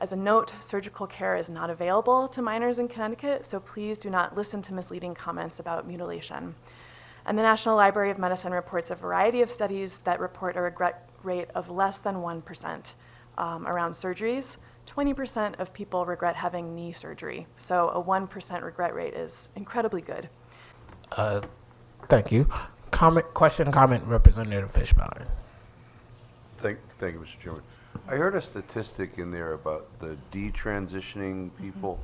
As a note, surgical care is not available to minors in Connecticut, so please do not listen to misleading comments about mutilation. And the National Library of Medicine reports a variety of studies that report a regret rate of less than 1% around surgeries. 20% of people regret having knee surgery, so a 1% regret rate is incredibly good. Thank you. Question, comment, Representative Fishbein. Thank you, Mr. Chairman. I heard a statistic in there about the detransitioning people,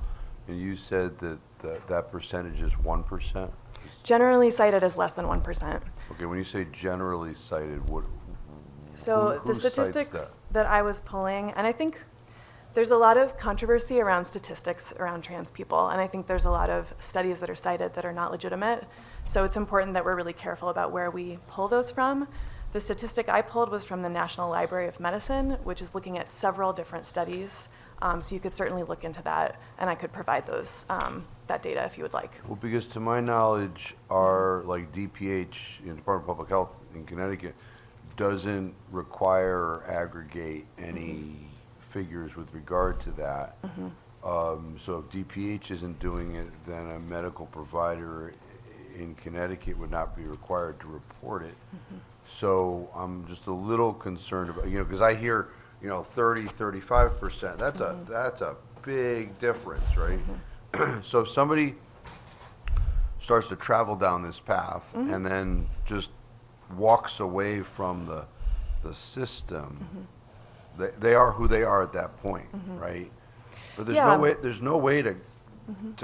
and you said that that percentage is 1%? Generally cited as less than 1%. Okay, when you say generally cited, what? So who the statistics that I was pulling, and I think there's a lot of controversy around statistics around trans people, and I think there's a lot of studies that are cited that are not legitimate. So it's important that we're really careful about where we pull those from. The statistic I pulled was from the National Library of Medicine, which is looking at several different studies. So you could certainly look into that, and I could provide those that data if you would like. Well, because to my knowledge, our like DPH, Department of Public Health in Connecticut, doesn't require or aggregate any figures with regard to that. So if DPH isn't doing it, then a medical provider in Connecticut would not be required to report it. So I'm just a little concerned about, because I hear, 30, 35%. That's a big difference, right? So if somebody starts to travel down this path and then just walks away from the system, they are who they are at that point, right? But there's no way to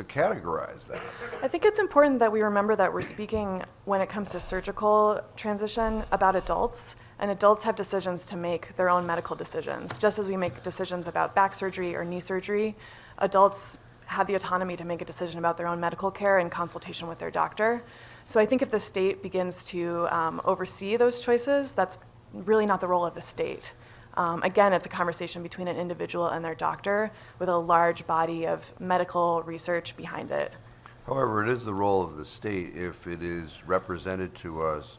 categorize that. I think it's important that we remember that we're speaking, when it comes to surgical transition, about adults, and adults have decisions to make, their own medical decisions. Just as we make decisions about back surgery or knee surgery, adults have the autonomy to make a decision about their own medical care in consultation with their doctor. So I think if the state begins to oversee those choices, that's really not the role of the state. Again, it's a conversation between an individual and their doctor with a large body of medical research behind it. However, it is the role of the state if it is represented to us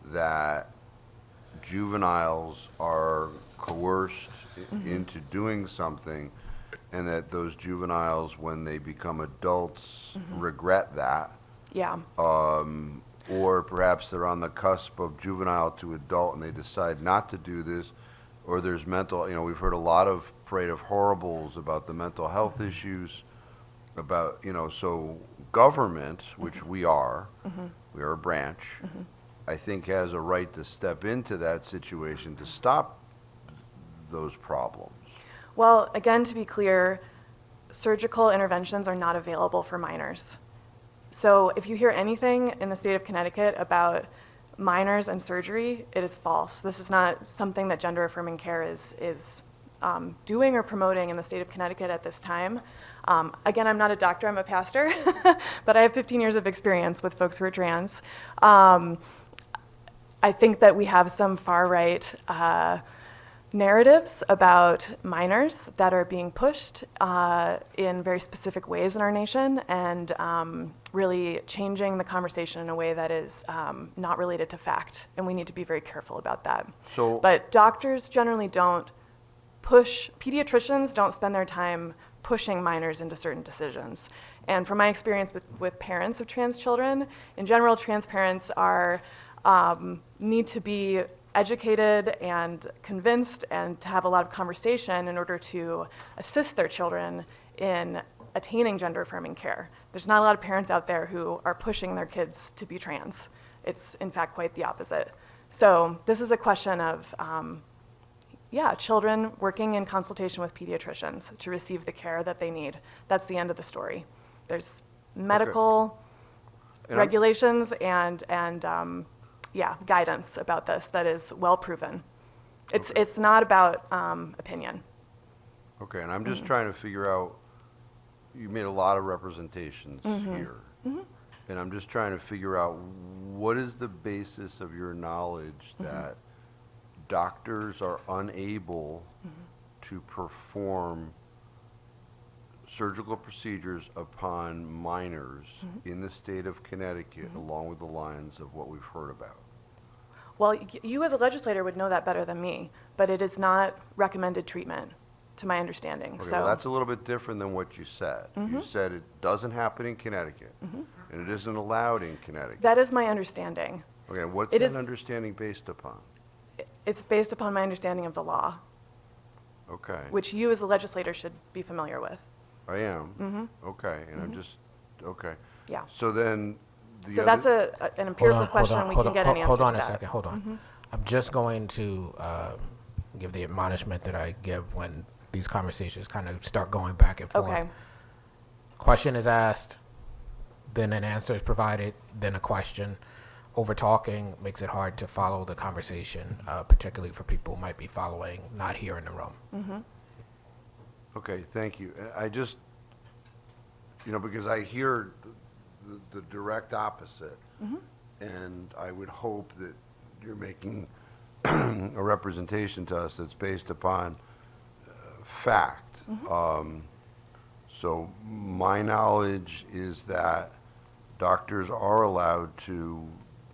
that juveniles are coerced into doing something, and that those juveniles, when they become adults, regret that. Yeah. Or perhaps they're on the cusp of juvenile to adult and they decide not to do this. Or there's mental, we've heard a lot of parade of horribles about the mental health issues, about, so government, which we are a branch, I think has a right to step into that situation to stop those problems. Well, again, to be clear, surgical interventions are not available for minors. So if you hear anything in the state of Connecticut about minors and surgery, it is false. This is not something that gender affirming care is doing or promoting in the state of Connecticut at this time. Again, I'm not a doctor, I'm a pastor, but I have 15 years of experience with folks who are trans. I think that we have some far-right narratives about minors that are being pushed in very specific ways in our nation, and really changing the conversation in a way that is not related to fact, and we need to be very careful about that. But doctors generally don't push, pediatricians don't spend their time pushing minors into certain decisions. And from my experience with parents of trans children, in general, trans parents are need to be educated and convinced and to have a lot of conversation in order to assist their children in attaining gender-affirming care. There's not a lot of parents out there who are pushing their kids to be trans. It's, in fact, quite the opposite. So this is a question of, children working in consultation with pediatricians to receive the care that they need. That's the end of the story. There's medical regulations and guidance about this that is well proven. It's not about opinion. Okay, and I'm just trying to figure out, you made a lot of representations here, and I'm just trying to figure out what is the basis of your knowledge that doctors are unable to perform surgical procedures upon minors in the state of Connecticut along with the lines of what we've heard about? Well, you as a legislator would know that better than me, but it is not recommended treatment. to my understanding. Okay, So well, that's a little bit different than what you said. You said it doesn't happen in Connecticut, and it isn't allowed in Connecticut. that is my understanding. Okay, what's it that is- understanding based upon? It's based upon my understanding of the law, Okay, which you as a legislator should be familiar with. I am. Okay, and I'm just, okay. Yeah. So then, the So other- that's an empirical question, and we can get an answer hold on to a that. second, hold on. I'm just going to give the admonishment that I give when these conversations kind of start going back and forth. Okay. Question is asked, then an answer is provided, then a question. Over talking makes it hard to follow the conversation, particularly for people who might be following, not here in the room. Okay, thank you. I just, because I hear the direct opposite, and I would hope that you're making a representation to us that's based upon fact. So my knowledge is that doctors are allowed to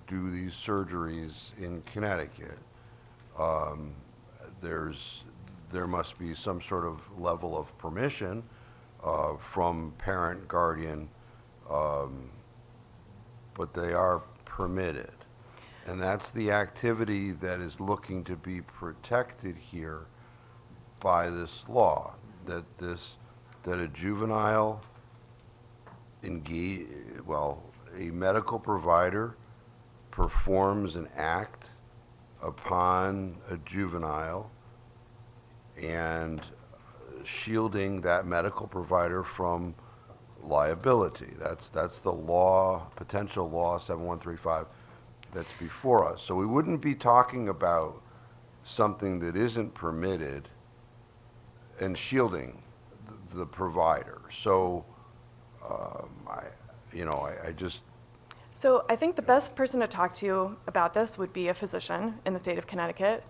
do these surgeries in Connecticut. There must be some sort of level of permission from parent, guardian, but they are permitted. And that's the activity that is looking to be protected here by this law, that a juvenile a medical provider performs an act upon a juvenile and shielding that medical provider from liability. That's the law, potential law 7135 that's before us. So we wouldn't be talking about something that isn't permitted and shielding the provider. So I just, So I think the best person to talk to about this would be a physician in the state of Connecticut.